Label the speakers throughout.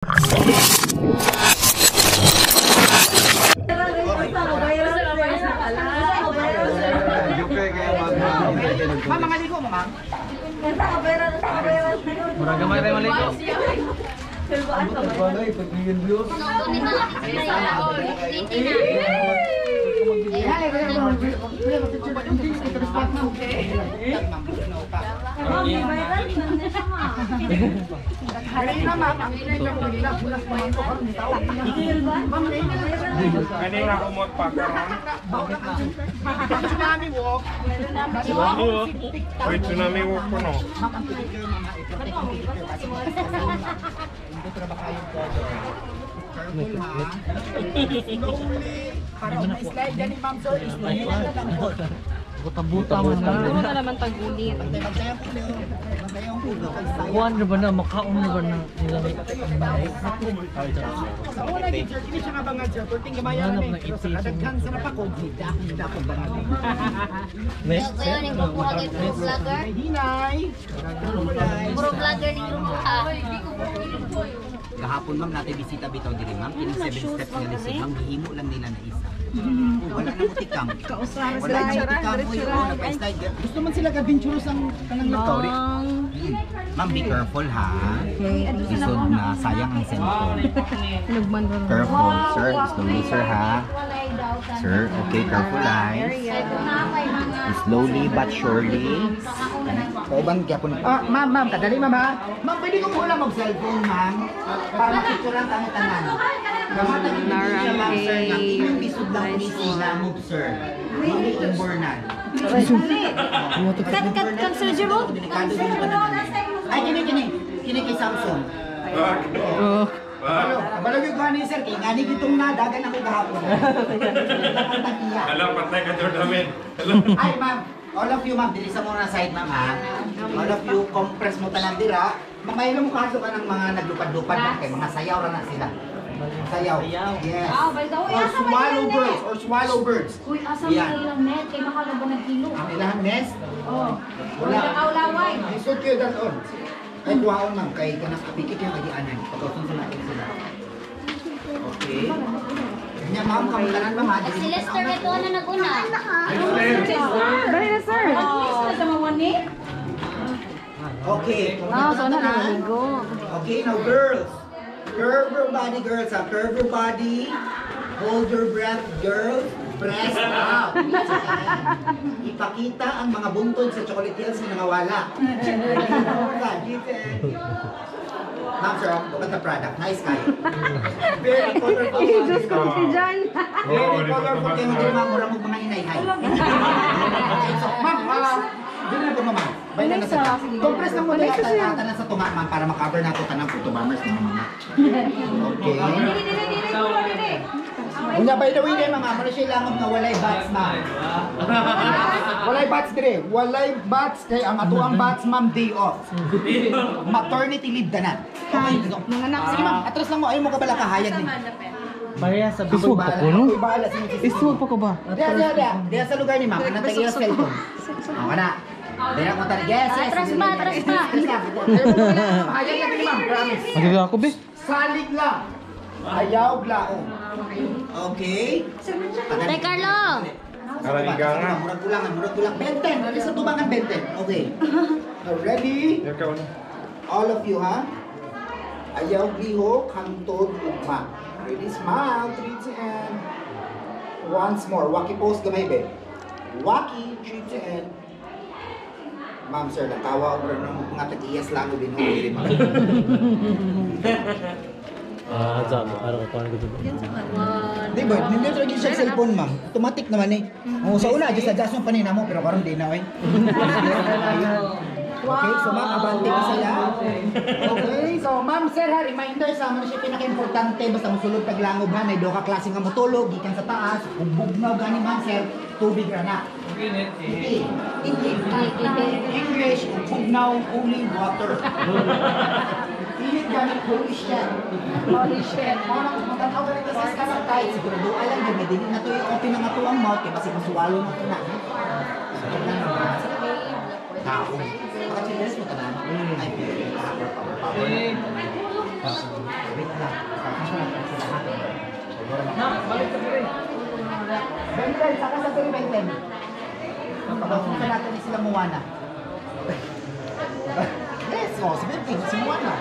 Speaker 1: Mama, maligo mo, ma'am.
Speaker 2: Murang gamay tayo maligo.
Speaker 3: Kanina umot pa karon.
Speaker 1: Tsunami walk.
Speaker 3: Wait, tsunami walk ko no.
Speaker 1: Parang may slide yan ni Ma'am Sir.
Speaker 2: Buta-buta man na.
Speaker 4: Ano na naman tagulit?
Speaker 2: Kuhan na ba na? Makaon na ba na nilang
Speaker 1: Sa una din, sir, hindi siya nga bangad, sir. Perting gamayan
Speaker 2: Hanap
Speaker 1: namin.
Speaker 2: ng
Speaker 1: Pero sa
Speaker 2: ipis.
Speaker 1: kadaghan sa napakog, hindi ako bangad.
Speaker 2: Next
Speaker 4: Kaya yung grupo kay puro vlogger?
Speaker 1: May hinay.
Speaker 4: Puro vlogger ni grupo ha?
Speaker 5: Kahapon ma'am natin bisita bitaw diri ma'am. Kini 7 steps nga lisod ma'am gihimo lang nila na isa. Wala na mo tikam. Wala na mo tikam mo yung nagpa-slide.
Speaker 1: Gusto man sila ka-adventurous ang kanang nagkawri.
Speaker 5: Ma'am be careful ha. Lisod na sayang ang cellphone. Careful sir, slowly sir ha. Sir, okay, careful guys. Slowly but surely.
Speaker 1: Kauban kaya po. Ah, ma'am, kadali ma'am ha. Ma'am, pwede ko muna mag-cellphone ma'am. Para makipicture lang kami tanan. Narang
Speaker 5: Ma'am sir, nga inyong bisod lang po sila mo sir. Hindi imbornan.
Speaker 4: Kat Sir Jero?
Speaker 5: Delikado din yung pananalig. Ay, kini kay Samsung.
Speaker 1: Balag yung gani sir, kaya nga gitong nadagan ako gahapon.
Speaker 3: Alam, patay ka Jordamin.
Speaker 5: Ay, ma'am. All of you, ma'am. Dili sa muna side, ma'am, ha? All of you, compress mo talang dira. Mamaya mo kaso ka ng mga naglupad-lupad na kay mga sayaw ra na sila. Sayaw. Yes. Or swallow birds.
Speaker 6: Uy, asa mo
Speaker 5: Yan.
Speaker 6: ilang net? Kaya makalaba ng kilo.
Speaker 5: Ang ilang nest?
Speaker 6: Oo.
Speaker 5: Wala.
Speaker 6: Kaulaway.
Speaker 5: Isod kayo that on. Ay, kuhaon, ma'am. Kay kanang kapikit yung kagianan. Pagkasunod natin sila. Okay. Nya, ma'am, kamutanan, ma'am, ha?
Speaker 4: Si Lester ito na naguna.
Speaker 6: Dali na, sir. Sa mga ni?
Speaker 5: Okay.
Speaker 4: So na naligo.
Speaker 5: Okay, now girls. Curve your body, girls. Curve your body. Hold your breath, girls. Press out. Ipakita ang mga buntod sa Chocolate Hills na nangawala. Ma'am, sir, look at the product. Nice kayo. Very colorful.
Speaker 6: Diyos ko, si Jan.
Speaker 5: Very colorful. Kaya hindi mamura mo mga inay-hay. So, ma'am, dito na po, ma'am. Bayan na sa compress lang mo na tanan sa tunga, ma'am, para makaver na ito tanang photo bombers ng mga. Okay. Unya, by the way, ma'am, muna siya langog na walay bats, ma'am. Walay bats dire. Walay bats kay ang atuang bats, ma'am, day off. Maternity leave danan. Okay, sige ma'am, atras lang mo. Ayaw mo ka bala kahayag ni.
Speaker 2: Pareha sa biswag pa ko, no? Biswag pa ko ba?
Speaker 5: Diya sa lugar ni ma'am, ang natagay ang cellphone. Ako na. Diya ko tari. Yes.
Speaker 4: Atras pa.
Speaker 5: Hayag lang ni ma'am, promise.
Speaker 2: Magiging ako, be?
Speaker 5: Salig lang. Ayaw blaong. Okay?
Speaker 4: Tay Carlo.
Speaker 3: Kalaligangan.
Speaker 5: Murag kulangan. Benten. Ready sa tubangan, benten. Okay. Ready?
Speaker 3: Ikaw na.
Speaker 5: All of you, ha? Ayaw bihok, hangtod, ugma. Ready? Smile. 3 to end. Once more. Waki pose gamay, be. Waki. 3 to end. Ma'am, sir, natawa ko rin ng mga tag-iyas lang din.
Speaker 2: Sabi, araw ko paano ko dito.
Speaker 5: Di ba? Hindi talaga siya cellphone, ma'am. Automatic naman eh. Oh, sa una, just adjust yung panina mo, pero karon di na, eh. Okay, so ma'am, abante ka sila. Okay, so ma'am, sir, ha, reminder sa mga siya pinaka-importante, basta musulod taglangob ha, may do ka klase nga motulog, gikan sa taas, bugnaw gani ma'am, sir, tubig ra na. Hindi. English, bugnaw, only water. Pilit gani, holy shit. Holy shit. Matanaw ka rin kasi sa kasang tayo, siguro doon alam nyo, may dinig na to yung open ng atuang mouth, kaya kasi masuwalo na ito na. Tao. Makachilis mo ka na? Ay, power.
Speaker 1: Wait lang. Kakasya natin sila ha.
Speaker 2: Balik ka rin.
Speaker 1: Benten, saka sa tuloy Benten. Pagkasunod natin ni sila Moana. Yes, oh, si Benten, si Moana.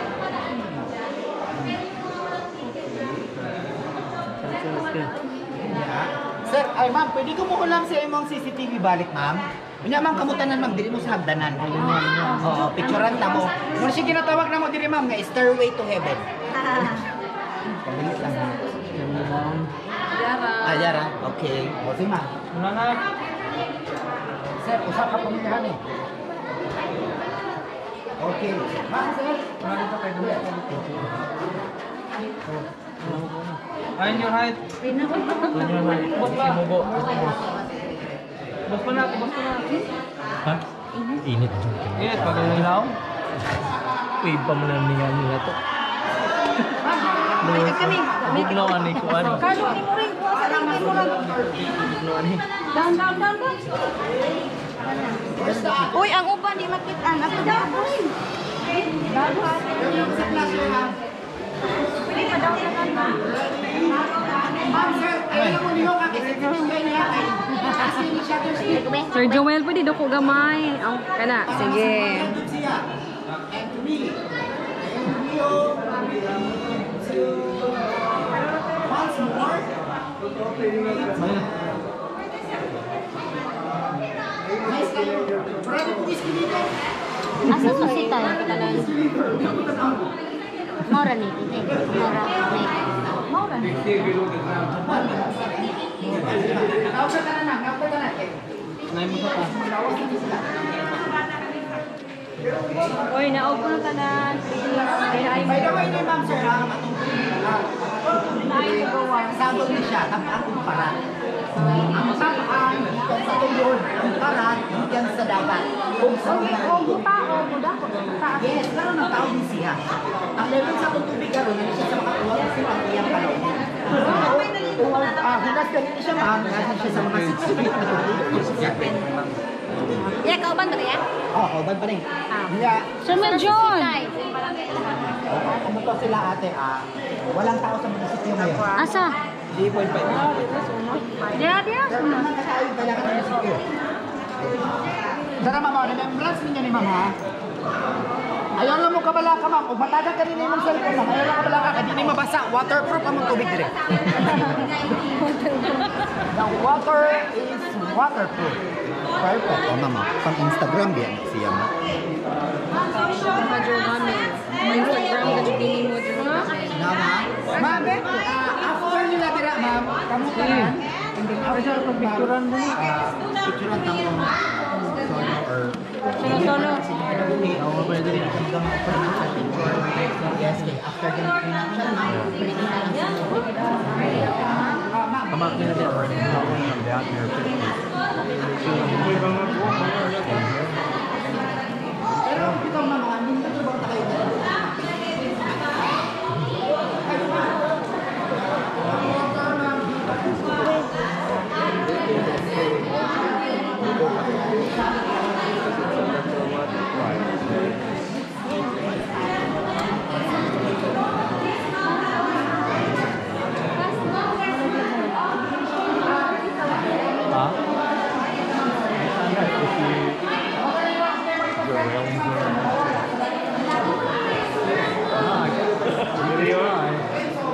Speaker 1: Sir, ay ma'am, pwede ko mo ulam sa imong CCTV balik, ma'am? Unya ma'am, kamutanan ma'am, diri mo sa hagdanan. Oo, picturean ta mo. Muna siya ginatawag na mo diri ma'am, nga Stairway to Heaven. Pabilis lang. Yara. Okay. O, sige ma'am.
Speaker 2: Una na.
Speaker 1: Sir, usap ka pamilyahan eh. Okay. Ma'am, sir.
Speaker 2: Ayun your height. Ayun your height. Bos pa. Simugo. Bos pa na. Ha? Init. Init, pag umilaw. Wave pa mo na nila to.
Speaker 6: Balik kami.
Speaker 2: Bugnawan ni Kuan.
Speaker 6: Carlo, ni mo rin. Kuha sa rin. Ni mo rin.
Speaker 2: Bugnawan ni.
Speaker 6: Down. Uy, ang uban di makita. Ako daw. Pwede pa daw na kan ba?
Speaker 1: Ma'am, sir, ayun mo niyo kasi niya ay
Speaker 6: Sir Joel, pwede daw ko gamay. Ang kana. Sige.
Speaker 1: siya. And me. And you. Once more. Nice kayo. Brother, please give me
Speaker 4: Asa susita? Mora ni. Mora ni.
Speaker 1: Nausa ka na.
Speaker 2: Nay mo sa pa.
Speaker 6: Uy, naog ko na tanan.
Speaker 1: By the way, ni ma'am sir, sabog ni siya, akong parat. Ang sapaan, ikan sa tulod, ang parat, ikan sa dagat. Kung sa yes, pero ng tao din siya. Ang level sa akong tubig karon, hindi siya sa makakuha kasi ang iyang kalong. Hunas ganito siya ma'am, hunas siya sa mga 6 feet na tubig.
Speaker 6: Yeah, kauban ba ya?
Speaker 1: Oo, kauban pa rin. Yeah.
Speaker 6: Sir John.
Speaker 1: Ano to sila ate, walang tao sa munisipyo ngayon.
Speaker 4: Asa?
Speaker 1: 3.5.
Speaker 6: Dia.
Speaker 1: Pero naman kakain kaya ka ng munisipyo. Sana mama, remembrance ninyo ni mama. Ayaw lang mo kabala ka ma'am. Kung matagal ka rin yung cellphone ma'am, ayaw lang kabala ka. Hindi na mabasa. Waterproof ang tubig dire. The water is waterproof. Perfect. O mama, pang Instagram yan siya mo.
Speaker 6: May Instagram ka dito ni mo dito.
Speaker 1: Ma'am, after nila dira ma'am, kamusta na? And then after picturean mo picturean ta mo.
Speaker 6: Solo.
Speaker 1: Yes, after the introduction,
Speaker 2: Kamak nila din.
Speaker 1: pero ito mga hindi na ba tayo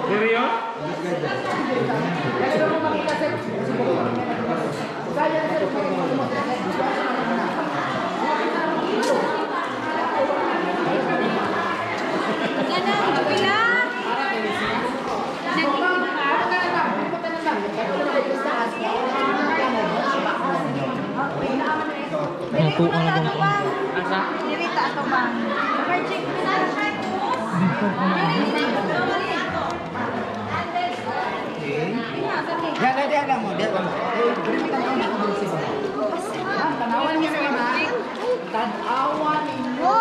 Speaker 3: Seryo?
Speaker 2: Tuan na ko.
Speaker 6: Asa? Dirita ato bang? Check
Speaker 1: Yan lang mo. Gamitan ko na ako sa tanawan niyo na ma. Tanawan ninyo.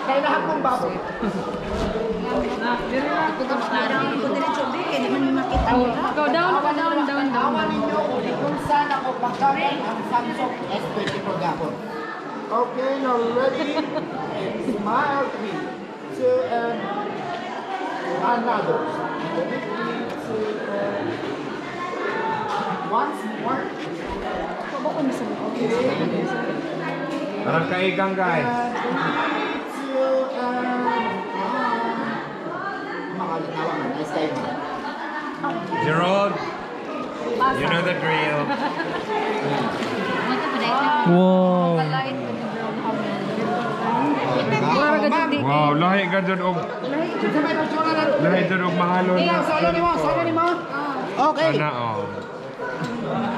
Speaker 1: Kaya lahat mong baboy.
Speaker 6: Go down.
Speaker 1: Tanawan ninyo kung saan ako pagkagan ang Samsung S24 gapon.
Speaker 5: Okay, now ready? Smile, 3, 2, and another. Ready? 3, 2, and once more. Okay.
Speaker 3: Parang kaigang guys.
Speaker 5: And 3, 2, and nice time.
Speaker 3: Gerald, you know the drill.
Speaker 6: Wow.
Speaker 3: Wow, lahi ka dyan og... Lahi dyan og mahalo na.
Speaker 1: Solo ni mo. Okay.
Speaker 3: Sana, oh.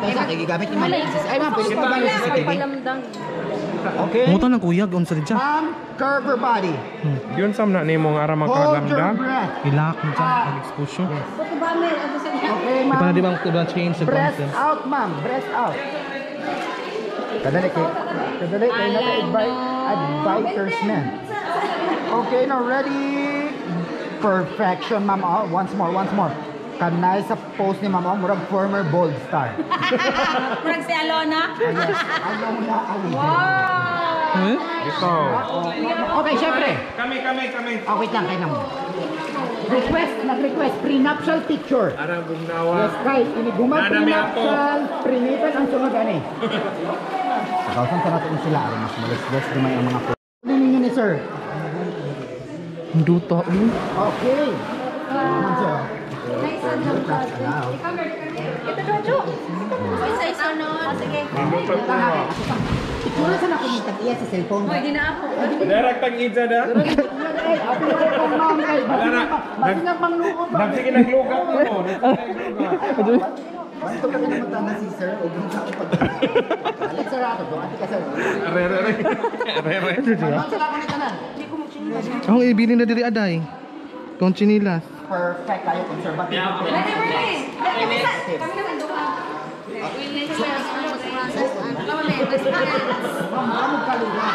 Speaker 1: Teka, gigamit ni Ma'am. Ay, ma'am, pwede pa ba yung CCTV? Okay.
Speaker 2: Muta ng kuya, gaon sa dyan.
Speaker 1: Ma'am, curve your body.
Speaker 3: Yun sam na ni mong ara
Speaker 1: Hold your
Speaker 3: makalamdag.
Speaker 1: breath.
Speaker 2: Ilak mo dyan, mag-exposure.
Speaker 1: Okay,
Speaker 2: Di pa na
Speaker 1: ma'am.
Speaker 2: di ba ang change sa
Speaker 1: Breath
Speaker 2: content?
Speaker 1: out, ma'am. Breath out. Kadali kayo na advisors na. Okay, now ready? Perfection, ma'am. Oh, once more. Kanay sa pose ni ma'am. Oh, murag former bold star.
Speaker 6: Murag si Alona.
Speaker 1: Yes. Alona Ali.
Speaker 2: Eh?
Speaker 3: Ito.
Speaker 1: Okay, syempre.
Speaker 3: Kami.
Speaker 1: Oh, wait lang, kayo na mo. Nag-request, prenuptial picture.
Speaker 3: Arang bugnawa.
Speaker 1: Yes, kay, inigumag
Speaker 3: Nanami ako.
Speaker 1: prenuptial, prinitan ang sunod, ani. Pagkausan sa natin sila, ari, mas malis-lis dumay ang mga po. Ano ninyo ni sir?
Speaker 2: Ang duta.
Speaker 1: Okay. Ma'am sir.
Speaker 3: Mamutag ko mo.
Speaker 1: Itsura sa nakikita iya sa cellphone.
Speaker 3: Direct tag-idza na.
Speaker 1: Ay, ato na kayo pang ma'am, kay. Basinag pang lukod ba?
Speaker 3: Nagsige naglugat mo.
Speaker 1: Basta ka naman tanda si sir, o ganda ko pag... Alex, sir, ato, ati ka sir.
Speaker 3: Are.
Speaker 1: Ma'am, sila ko ni tanan.
Speaker 2: Ang ibili na diri aday. Kung chinilas.
Speaker 1: Perfect kayo, conservative. Murabog kaluga.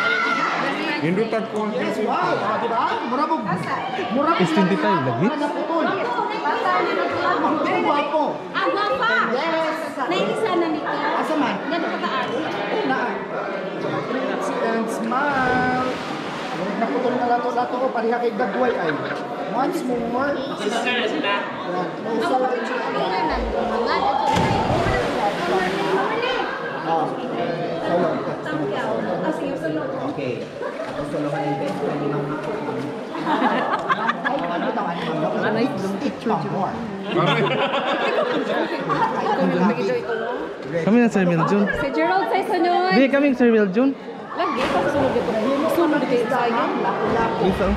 Speaker 3: Hindutag ko.
Speaker 1: Yes, wow. Diba? Murabog.
Speaker 2: Istindi tayo lagi.
Speaker 1: Naputol. Ang gwapo.
Speaker 4: Ang guwapa!
Speaker 1: Yes.
Speaker 4: Nainisa na nito.
Speaker 1: Asa man?
Speaker 4: Ganun ka kaan.
Speaker 1: Naan. And smile. Naputol na lato-lato ko. Pariha kay Gagway ay. Once more. Okay. Ako solohan yung best friend ni Mama. Ano ito? Ano ito? Picture more.
Speaker 2: Kami na Sir Miljun.
Speaker 6: Si Gerald sa sunod.
Speaker 2: Di kami Sir Miljun.
Speaker 6: Lagi pa sunod dito. Sunod dito sa iyo.
Speaker 2: Isa.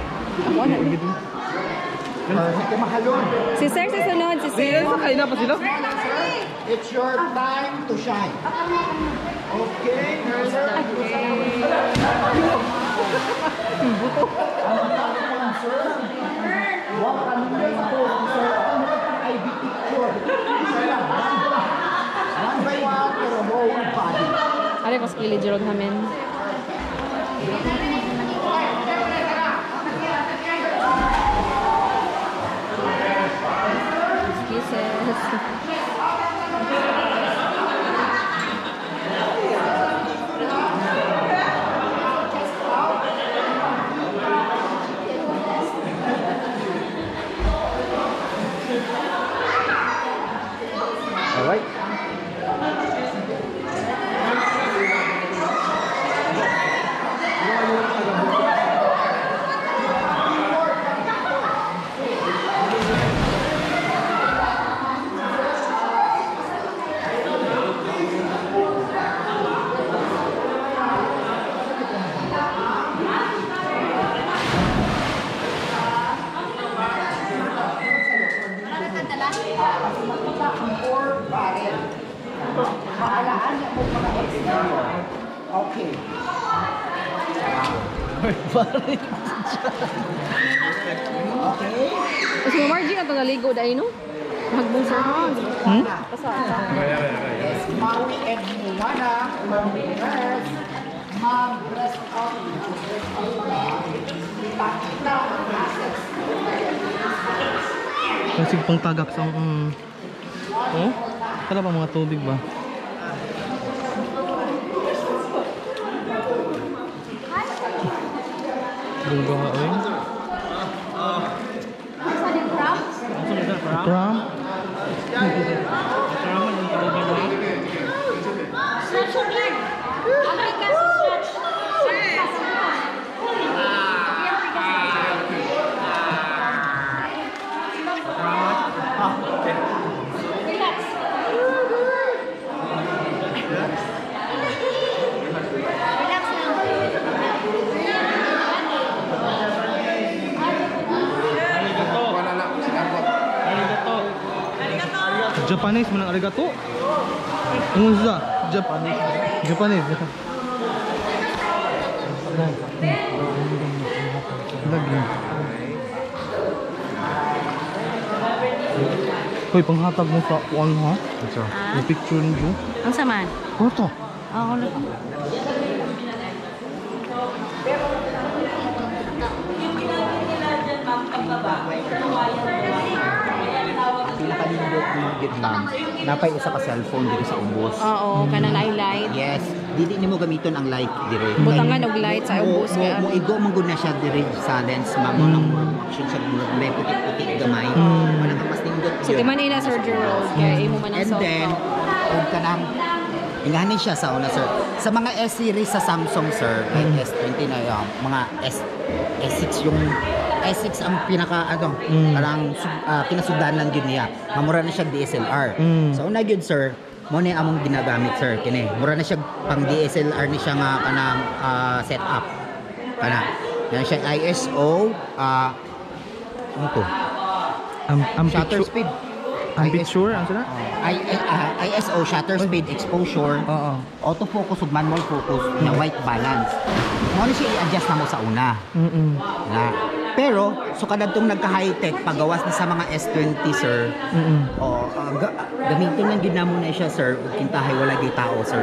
Speaker 1: Perfect. Mahalon.
Speaker 6: Si Sir sa sunod. Si Sir.
Speaker 2: Ay na pa sila.
Speaker 1: It's your time to shine. Okay, sir. Huwag ka nila sa pose, sir. Ano ka ID picture? One by one, pero whole body.
Speaker 6: Ano ko skili Gerald namin. Excuses.
Speaker 1: Alright. Maalaan niya mo mga exterior. Okay. Okay.
Speaker 6: Kasi Margie na ito naligo dahil no? Magbong sir.
Speaker 1: Yes, Maui and Moana. Yes. Ma'am, rest out. Ipakita ang assets.
Speaker 2: Kasi pang tagak sa oh? Kala ba mga tubig ba? Dugo nga, oy.
Speaker 6: Prom?
Speaker 4: Stretch your leg. America, stretch. Relax. Relax now.
Speaker 2: Japanese mo ng arigato. Ano siya? Japanese. Lagi. Hoy, panghatag mo sa one ha? Yung picture niyo.
Speaker 6: Ang saman?
Speaker 2: Photo.
Speaker 6: Ako na.
Speaker 1: Pinakalindot ng Vietnam. Napay isa ka cellphone dito sa ubos.
Speaker 6: Oo, kanang light.
Speaker 1: Yes, dili nimo gamiton ang light dire.
Speaker 6: Butangan og light sa ubos ka.
Speaker 1: Mo igo man gud na siya dire sa lens mamo nang action sa murag may puti-puti gamay. Wala ka mas nindot.
Speaker 6: So, di man ina Sir Gerald, kaya imo man ang
Speaker 1: And then, kung kanang ingahanin siya sa una, sir. Sa mga S-series sa Samsung, sir, like S20 na yung mga S6 yung S6 ang pinaka parang kinasudan lang yun niya. Mamura na siya DSLR. So una yun, sir, mo na among ginagamit, sir. Kini, mura na siya pang DSLR ni siya nga kanang setup. Kana. Yan siya ISO ano to? Shutter speed.
Speaker 2: Ang picture, ang sila?
Speaker 1: ISO, shutter speed, exposure, autofocus ug manual focus, na white balance. Mo ni siya i-adjust na mo sa una. Na. Pero so kadtong nagka-high-tech pagawas na sa mga S20, sir. Gamitin lang gid namo na siya, sir, ug kintahay wala gyud tao, sir.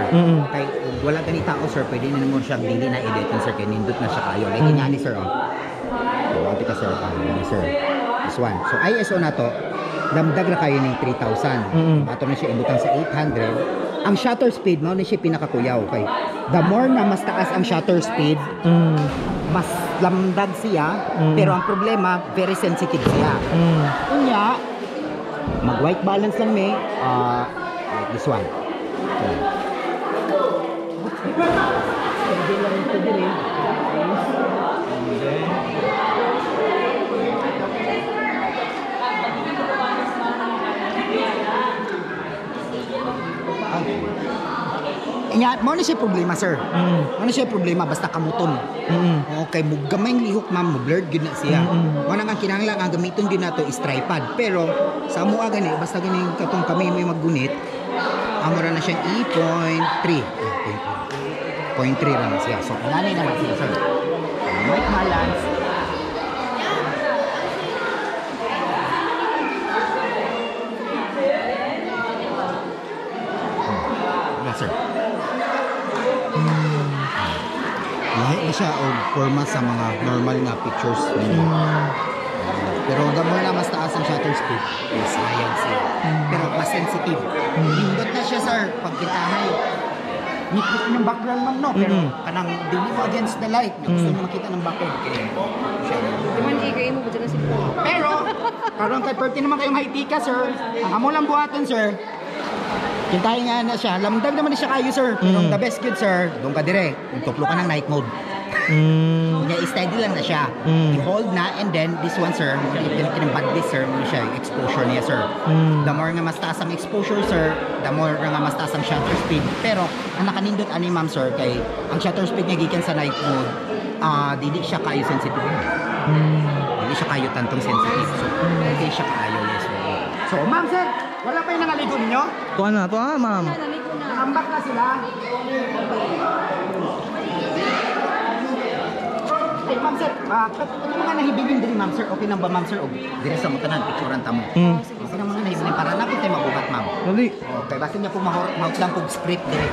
Speaker 1: Kay wala gani tao, sir, pwede nimo siya dili na edit, sir, kay nindot na siya kayo. Like ni sir, oh. Ito ka, sir. Sir. This one. So ISO na to. Damdag na kayo ng 3,000. Ato na siya ibutang sa 800. Ang shutter speed mo na siya pinakakuyaw. Okay? The more na mas taas ang shutter speed, mas lamdag siya. Pero ang problema, very sensitive siya. Kunya, mag white balance lang may like this one. Nya, mo na siya problema, sir. Mo na siya problema basta kamuton. Okay, gamay lihok ma'am, blurred gid na siya. Mo nang ang kinahanglan ang gamiton din nato is tripod. Pero sa amo gani basta gani katong kami may maggunit, amora na siyang E.3. 0.3 ra na siya. So ngani naman siya, sir. White balance. Sir. Lahi na siya o forma sa mga normal na pictures ninyo. Pero gamay na mas taas ang shutter speed, mas hayag siya. Pero mas sensitive. Hindot na siya, sir, pagkitahay. Nikit yung background man, no? Pero kanang dili mo against the light. Gusto nyo makita ng background.
Speaker 6: Diman ikay mo budget na si Paul.
Speaker 1: Pero, karon kay perti naman kayong high-tika, sir. Ang amo lang buhaton, sir. Kintahin nga na siya. Lamdag naman siya kayo, sir. Pero the best good, sir, doon ka dire. Kung tuplo ka ng night mode. Kanya steady lang na siya. I-hold na and then this one, sir, kinabad this, sir, ano siya, exposure niya, sir. The more nga mas taas ang exposure, sir, the more nga mas taas ang shutter speed. Pero, ang nakanindot ani, ma'am, sir, kay ang shutter speed niya gikan sa night mode, dili siya kayo sensitive. Dili siya kayo tantong sensitive. So, okay siya kayo, yes, sir. So, ma'am, sir, wala pa yung nangaligo ninyo?
Speaker 2: Tuwa na, ma'am.
Speaker 1: Nakambak na sila. Ay, ma'am, sir, ito mga nahibilin din, ma'am, sir. Okay na ba, ma'am, sir? O, dire sa mutanan, picturean tamo. Okay na mga nahibilin para napit tayo mabuhat, ma'am.
Speaker 2: Dali.
Speaker 1: Okay, basta niya po mahot lang po script dire.